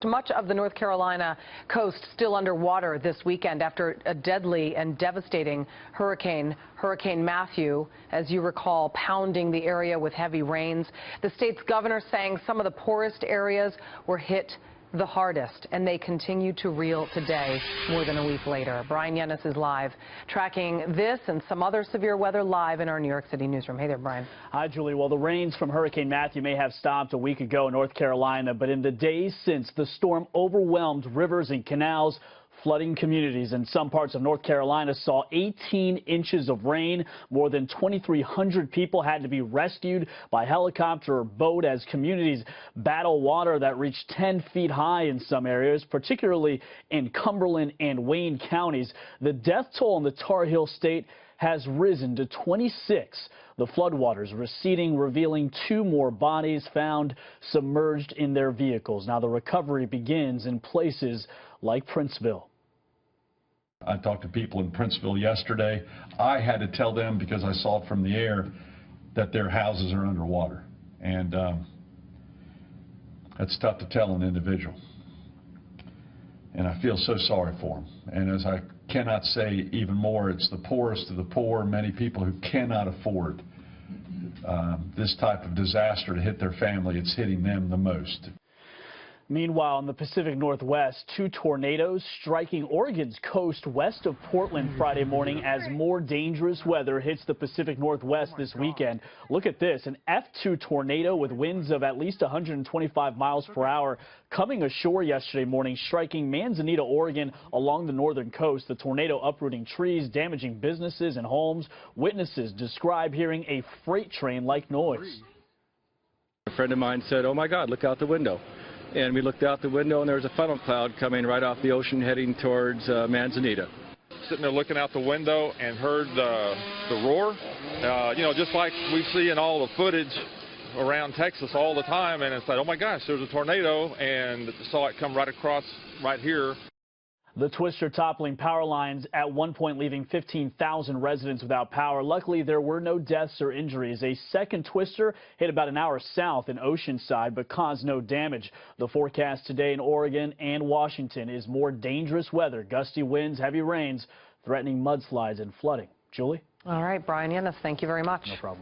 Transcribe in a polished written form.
Much of the North Carolina coast still underwater this weekend after a deadly and devastating Hurricane Matthew, as you recall, pounding the area with heavy rains. The state's governor saying some of the poorest areas were hit the hardest, and they continue to reel today, more than a week later. Bryan Llenas is live, tracking this and some other severe weather live in our New York City newsroom. Hey there, Bryan. Hi, Julie. Well, the rains from Hurricane Matthew may have stopped a week ago in North Carolina, but in the days since, the storm overwhelmed rivers and canals, flooding communities. In some parts of North Carolina saw 18 inches of rain. More than 2,300 people had to be rescued by helicopter or boat as communities battle water that reached 10 feet high in some areas, particularly in Cumberland and Wayne counties. The death toll in the Tar Heel state has risen to 26. The floodwaters receding, revealing 2 more bodies found submerged in their vehicles. Now the recovery begins in places like Princeville. I talked to people in Princeville yesterday. I had to tell them, because I saw it from the air, that their houses are underwater. And that's tough to tell an individual. And I feel so sorry for them. And as I cannot say even more, it's the poorest of the poor, many people who cannot afford this type of disaster to hit their family. It's hitting them the most. Meanwhile, in the Pacific Northwest, 2 tornadoes striking Oregon's coast west of Portland Friday morning as more dangerous weather hits the Pacific Northwest this weekend. Look at this, an F2 tornado with winds of at least 125 miles per hour coming ashore yesterday morning, striking Manzanita, Oregon along the northern coast. The tornado uprooting trees, damaging businesses and homes. Witnesses describe hearing a freight train-like noise. A friend of mine said, "Oh my God, look out the window." And we looked out the window, and there was a funnel cloud coming right off the ocean heading towards Manzanita. Sitting there looking out the window and heard the roar, you know, just like we see in all the footage around Texas all the time. And it's like, oh my gosh, there's a tornado, and saw it come right across right here. The twister toppling power lines at one point, leaving 15,000 residents without power. Luckily, there were no deaths or injuries. A second twister hit about an hour south in Oceanside, but caused no damage. The forecast today in Oregon and Washington is more dangerous weather, gusty winds, heavy rains, threatening mudslides and flooding. Julie? All right, Bryan Llenas, thank you very much. No problem.